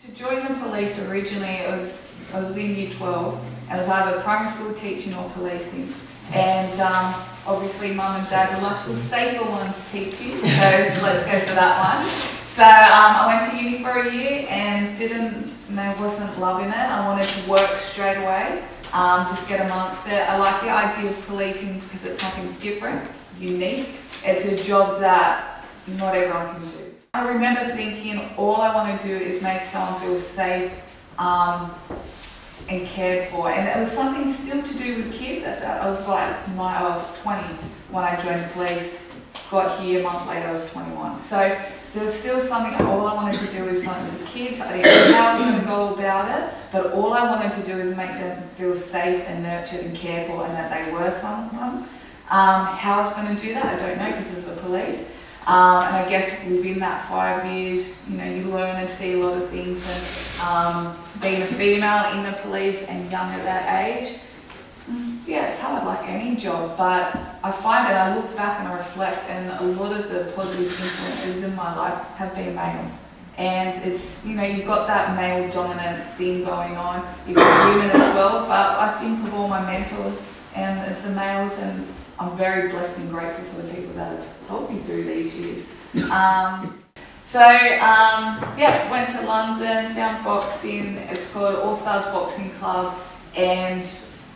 To join the police originally, I was in year 12, and it was either primary school teaching or policing. And obviously mum and dad were like, the safer one's teaching, so let's go for that one. So I went to uni for a year and wasn't loving it. I wanted to work straight away, just get amongst it. I like the idea of policing because it's something different, unique. It's a job that not everyone can do. I remember thinking all I want to do is make someone feel safe and cared for, and it was something still to do with kids. I was 20 when I joined the police, got here a month later I was 21. So there was still something, all I wanted to do is something with the kids. I didn't know how I was going to go about it, but all I wanted to do is make them feel safe and nurtured and cared for, and that they were someone. How I was going to do that, I don't know, because it's the police. And I guess within that 5 years, you learn and see a lot of things. And being a female in the police and young at that age, yeah, it's hard like any job. But I find that I look back and I reflect, and a lot of the positive influences in my life have been males. And it's, you've got that male dominant thing going on. You've got women as well, but I think of all my mentors and it's the males, and I'm very blessed and grateful for the people that have helped me through these years. Went to London, found boxing. It's called All Stars Boxing Club, and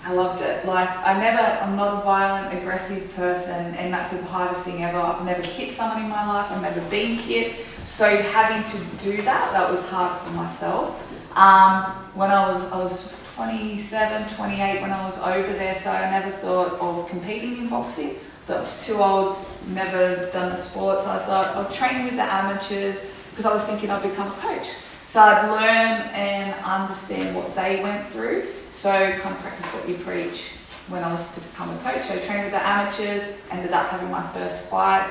I loved it. I'm not a violent, aggressive person, and that's the hardest thing ever. I've never hit someone in my life. I've never been hit. So having to do that was hard for myself. When I was 27, 28 when I was over there, so I never thought of competing in boxing. That was too old, never done the sport, so I thought I'll train with the amateurs because I was thinking I'd become a coach. So I'd learn and understand what they went through, so kind of practice what you preach when I was to become a coach. So I trained with the amateurs, ended up having my first fight,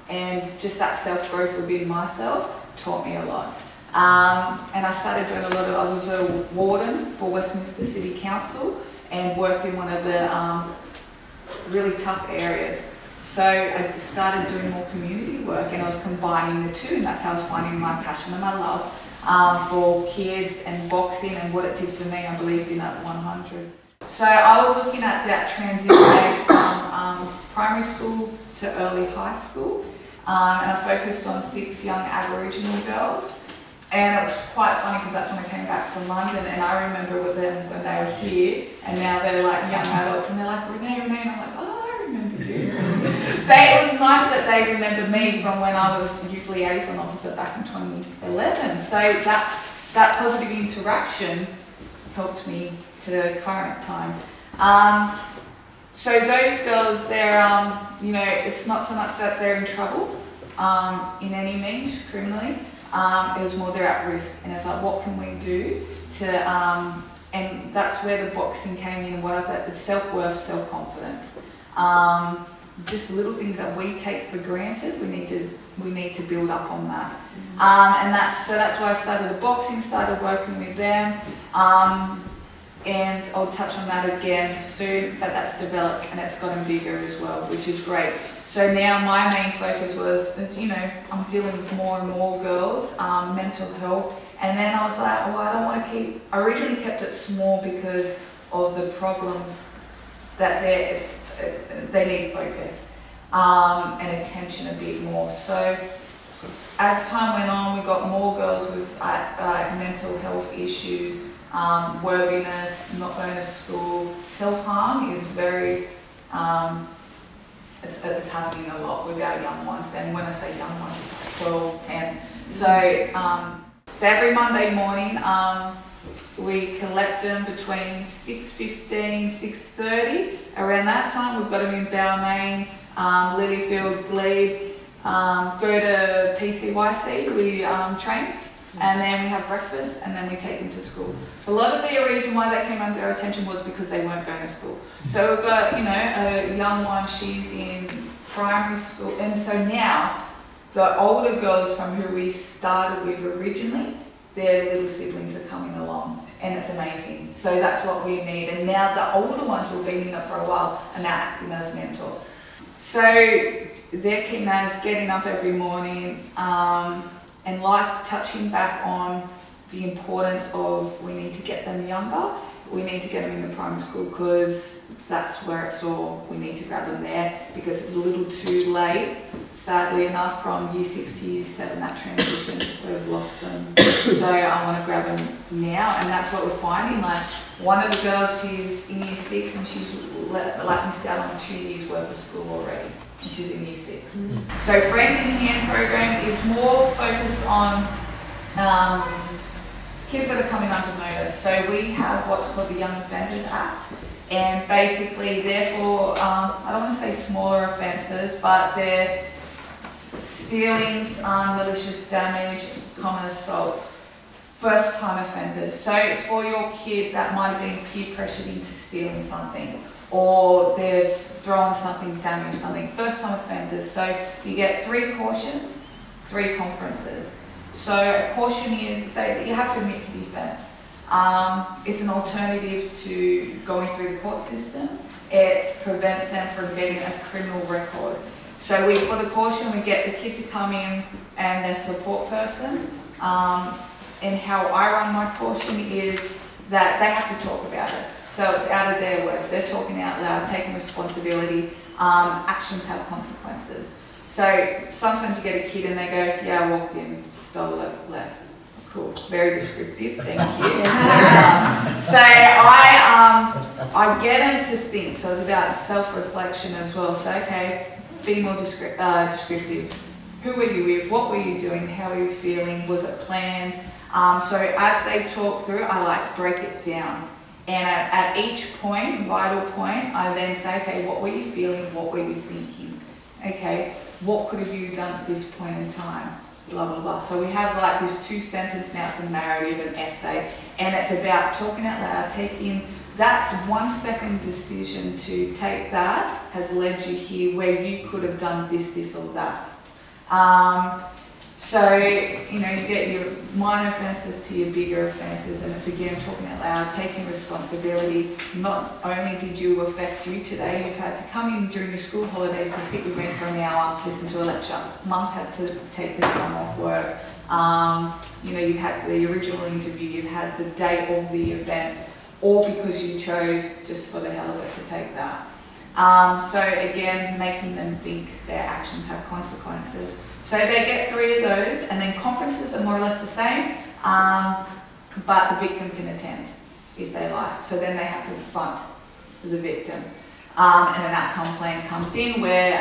and just that self-growth within myself taught me a lot. And I started doing I was a warden for Westminster City Council and worked in one of the really tough areas. So I just started doing more community work, and I was combining the two, and that's how I was finding my passion and my love for kids and boxing and what it did for me. I believed in at 100. So I was looking at that transition age from primary school to early high school, and I focused on 6 young Aboriginal girls. And it was quite funny because that's when I came back from London, and I remember with them when they were here, and now they're like young adults, and they're like, Renee, and I'm like, oh, I remember you. So it was nice that they remember me from when I was youth liaison officer back in 2011. So that positive interaction helped me to the current time. So those girls, they're, it's not so much that they're in trouble in any means criminally. It was more they're at risk, and it's like, what can we do to, and that's where the boxing came in, what I thought, the self-worth, self-confidence. Just little things that we take for granted, we need to build up on that. And that's why I started the boxing, started working with them, and I'll touch on that again soon, but that's developed and it's gotten bigger as well, which is great. So now my main focus was, I'm dealing with more and more girls, mental health, and then I was like, well, I don't want to I originally kept it small because of the problems that they need focus and attention a bit more. So as time went on, we got more girls with mental health issues, worthiness, not going to school. Self-harm is very, it's happening a lot with our young ones, and when I say young ones, it's like 12, 10. So every Monday morning, we collect them between 6:15, 6:30. Around that time, we've got them in Balmain, Lilyfield, Glebe, go to PCYC, we train, and then we have breakfast, and then we take them to school. So a lot of the reason why they came under our attention was because they weren't going to school. So we've got, a young one, she's in primary school, and so now the older girls from who we started with originally, their little siblings are coming along, and it's amazing. So that's what we need, and now the older ones who have been in it for a while are now acting as mentors. So they're keen as getting up every morning, and like touching back on the importance of we need to get them younger, we need to get them into primary school because that's where it's all, we need to grab them there because it's a little too late, sadly enough, from year 6 to year 7, that transition, we've lost them. So I want to grab them now, and that's what we're finding. Like, one of the girls, she's in year 6 and she's missed out on 2 years worth of school already, and she's in year 6. So Friends in Hand program is more focused on kids that are coming under notice. So we have what's called the Young Offenders Act, and basically therefore, I don't want to say smaller offences, but they're stealings, malicious damage, common assaults, first time offenders. So it's for your kid that might have been peer pressured into stealing something, or they've thrown something, damaged something, first time offenders. So you get 3 cautions, 3 conferences. So a caution is, say, you have to admit to the offence. It's an alternative to going through the court system. It prevents them from getting a criminal record. So for the caution, we get the kid to come in and their support person. And how I run my caution is that they have to talk about it. So it's out of their words. They're talking out loud, taking responsibility. Actions have consequences. So sometimes you get a kid and they go, yeah, I walked in, stole it, left. Cool, very descriptive, thank you. So I get them to think, so it's about self-reflection as well. So okay, be more descriptive. Who were you with? What were you doing? How were you feeling? Was it planned? So as they talk through, I like break it down. And at each point, vital point, I then say, okay, what were you feeling? What were you thinking? Okay, what could have you done at this point in time? Blah, blah, blah. So we have like this 2-sentence, now it's a narrative, an essay, and it's about talking out loud, taking, that's 1 second decision to take that has led you here where you could have done this, this or that. So, you know, you get your minor offences to your bigger offences, and it's again talking out loud, taking responsibility. Not only did you affect you today, you've had to come in during your school holidays to sit with me for an hour, listen to a lecture. Mum's had to take the time off work. You know, you've had the original interview, you've had the date of the event, all because you chose just for the hell of it to take that. So again, making them think their actions have consequences. So they get 3 of those, and then conferences are more or less the same, but the victim can attend if they like. So then they have to front the victim. And an outcome plan comes in where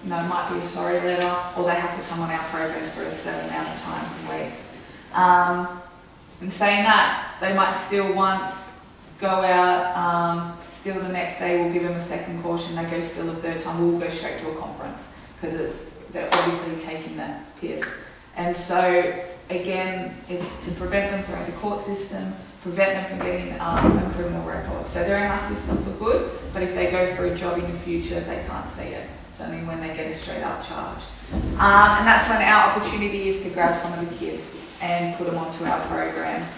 you know, it might be a sorry letter, or they have to come on our programs for a certain amount of times and weeks. In saying that, they might steal once, go out, steal the next day, we'll give them a second caution, they go steal a 3rd time, we'll go straight to a conference, because they're obviously taking that piss. And so, again, it's to prevent them through the court system, prevent them from getting a criminal record. So they're in our system for good, but if they go for a job in the future, they can't see it. It's only when they get a straight up charge. And that's when our opportunity is to grab some of the kids and put them onto our programs.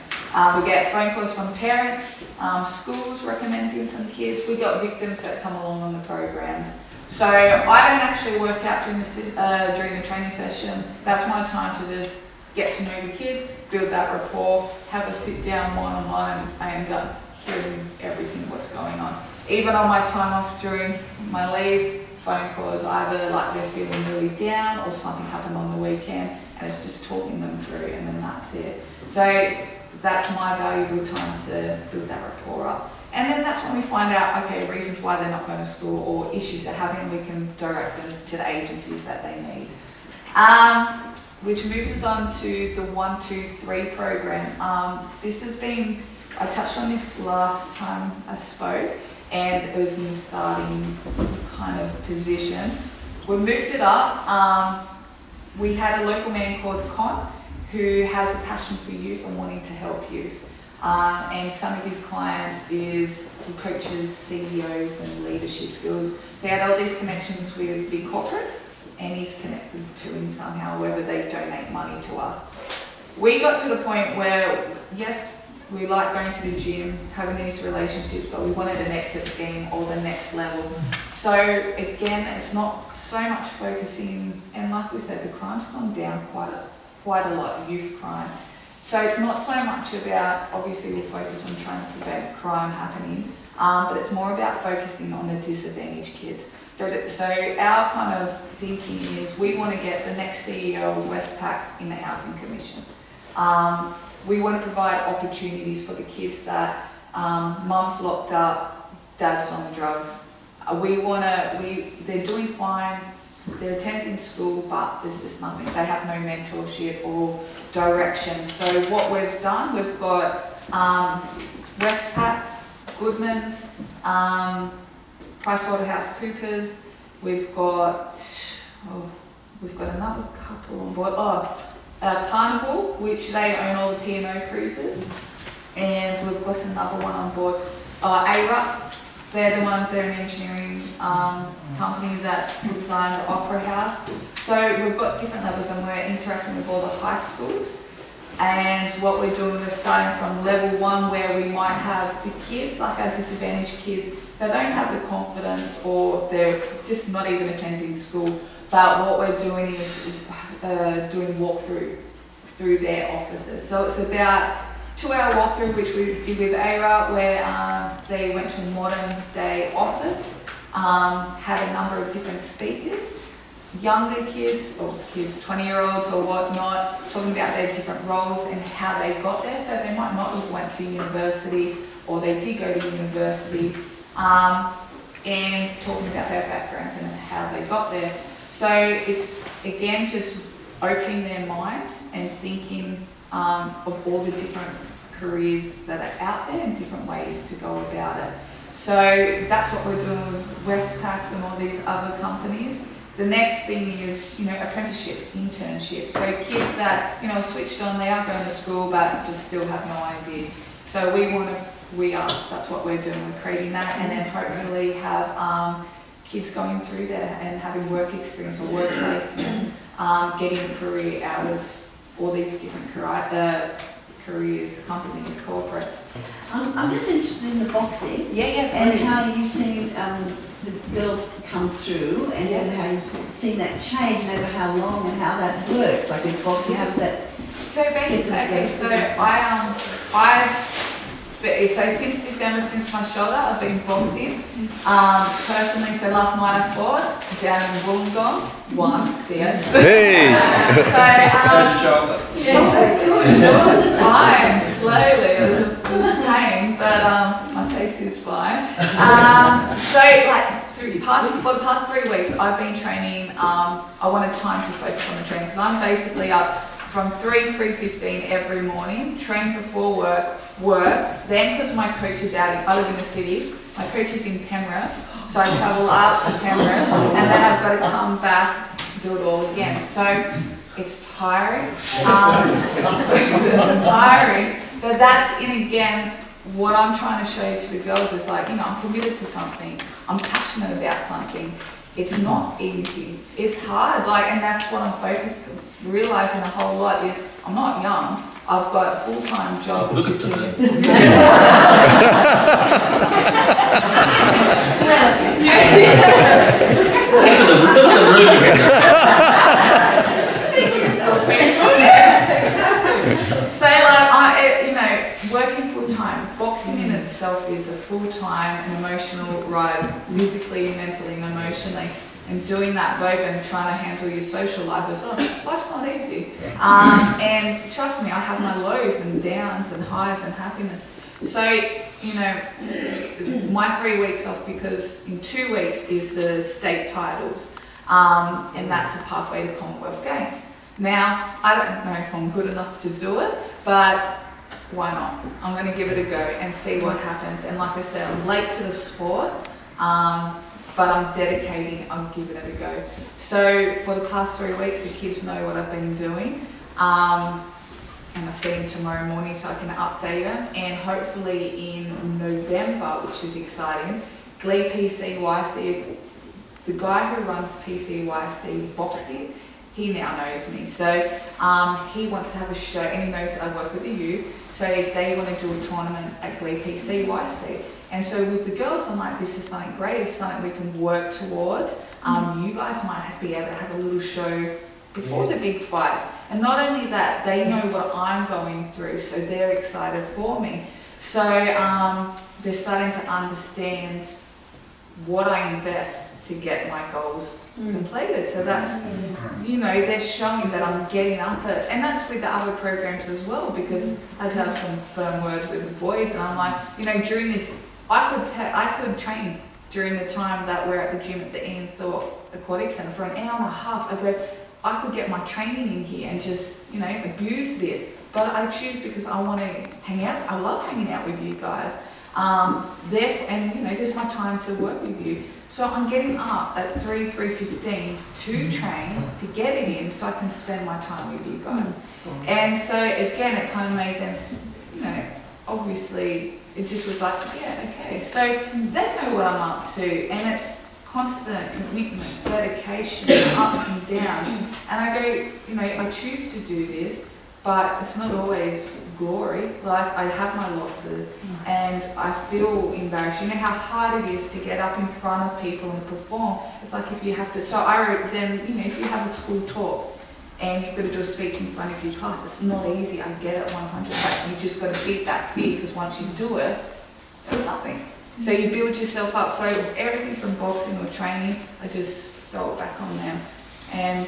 We get phone calls from parents, schools recommending some kids. We've got victims that come along on the programs. So I don't actually work out during the training session. That's my time to just get to know the kids, build that rapport, have a sit down one-on-one, and end up hearing everything what's going on. Even on my time off during my leave, phone calls, either like they're feeling really down or something happened on the weekend, and it's just talking them through, and then that's it. So that's my valuable time to build that rapport up. And then that's when we find out, okay, reasons why they're not going to school or issues they're having, we can direct them to the agencies that they need. Which moves us on to the 1, 2, 3 program. This has been, I touched on this last time I spoke, and it was in the starting kind of position. We moved it up. We had a local man called Con, who has a passion for youth and wanting to help youth. And some of his clients is he coaches CEOs and leadership skills. So he had all these connections with big corporates, and he's connected to them somehow, whether they donate money to us. We got to the point where, yes, we like going to the gym, having these relationships, but we wanted an exit scheme or the next level. So again, it's not so much focusing, and like we said, the crime's gone down quite quite a lot of youth crime. So it's not so much about, obviously we focus on trying to prevent crime happening, but it's more about focusing on the disadvantaged kids. So our kind of thinking is we want to get the next CEO of Westpac in the Housing Commission. We want to provide opportunities for the kids that mum's locked up, dad's on drugs. They're doing fine, they're attending school, but there's just nothing. They have no mentorship or direction. So what we've done, we've got Westpac, Goodman's, PricewaterhouseCoopers. We've got another couple on board. Carnival, which they own all the P&O cruises, and we've got another one on board. ARUP, they're an engineering company that design the Opera House. So we've got different levels, and we're interacting with all the high schools. And what we're doing, we're starting from level 1, where we might have the kids, like our disadvantaged kids, that don't have the confidence, or they're just not even attending school. But what we're doing is doing walkthrough through their offices. So it's about 2-hour walkthrough, which we did with ARA, where they went to a modern day office, had a number of different speakers, younger kids, or kids, 20-year-olds or whatnot, talking about their different roles and how they got there. So they might not have went to university, or they did go to university, and talking about their backgrounds and how they got there. So it's, again, just opening their mind and thinking of all the different careers that are out there and different ways to go about it. So that's what we're doing with Westpac and all these other companies. The next thing is, apprenticeships, internships. So kids that, are switched on, they are going to school, but just still have no idea. So that's what we're doing. We're creating that, and then hopefully have kids going through there and having work experience or work placement, getting a career out of all these different careers, companies, corporates. I'm just interested in the boxing. And how you've seen the girls come through, and how you've seen that change, and over how long and how that works. Like with boxing, how does that? So basically, so since December, since my shoulder, I've been boxing. Personally, so last night I fought down in Wollongong, won, yes. Hey! Shoulder's fine, slowly, it was a pain, but my face is fine. For the past 3 weeks, I've been training. I wanted time to focus on the training, because I'm basically up from 3:15 every morning, train before work. Then, because my coach is I live in the city, my coach is in Penrith, so I travel up to Penrith, and then I've got to come back, do it all again. So it's tiring. It's tiring, but that's, again, what I'm trying to show to the girls is like, I'm committed to something, I'm passionate about something. It's not easy. It's hard, and that's what I'm realizing a whole lot is I'm not young. I've got a full-time job, which is working full-time. Boxing in itself is a full-time and emotional ride, physically, mentally, and emotionally. And doing that both and trying to handle your social life as well, life's not easy. And trust me, I have my lows and downs and highs and happiness. So, my 3 weeks off, because in 2 weeks is the state titles, and that's the pathway to Commonwealth Games. Now, I don't know if I'm good enough to do it, but why not? I'm going to give it a go and see what happens. And like I said, I'm late to the sport, but I'm dedicating, I'm giving it a go. So for the past 3 weeks, the kids know what I've been doing. And I see them tomorrow morning, so I can update them. And hopefully in November, which is exciting, Glebe PCYC, the guy who runs PCYC boxing, he now knows me. So he wants to have a show, and he knows that I work with the youth. So they want to do a tournament at Glebe PCYC. And so with the girls, I'm like, this is something great, it's something we can work towards. You guys might be able to have a little show before the big fights. And not only that, they know what I'm going through, so they're excited for me. So they're starting to understand what I invest to get my goals completed. So that's, you know, they're showing that I'm getting up it. And that's with the other programs as well, because I had to have some firm words with the boys, and I'm like, you know, during this, I could train during the time that we're at the gym at the Ian Thorpe Aquatic Centre for an hour and a half. I could get my training in here and just, you know, abuse this. But I choose because I want to hang out. I love hanging out with you guys. Therefore, and you know, this is my time to work with you. So I'm getting up at 3:15 to train, to get it in, so I can spend my time with you guys. And so again, it kind of made them, you know, obviously, it just was like, yeah, okay. So they know what I'm up to, and it's constant commitment, dedication, ups and downs. And I go, you know, I choose to do this, but it's not always glory. Like, I have my losses and I feel embarrassed. You know how hard it is to get up in front of people and perform. It's like if you have to, so I wrote then, you know, if you have a school talk and you've got to do a speech in front of your class, it's not easy, I get it 100%. You just got to beat that fear, because once you do it, it's nothing. So you build yourself up. So everything from boxing or training, I just throw it back on them. And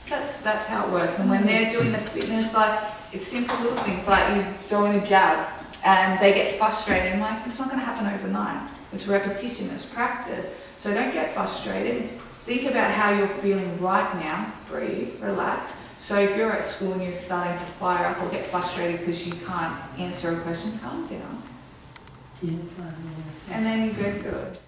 that's how it works. And when they're doing the fitness, like, it's simple little things, like you throwing a jab and they get frustrated. I'm like, it's not going to happen overnight. It's repetition, it's practice. So don't get frustrated. Think about how you're feeling right now. Breathe, relax. So if you're at school and you're starting to fire up or get frustrated because you can't answer a question, calm down. And then you go through it.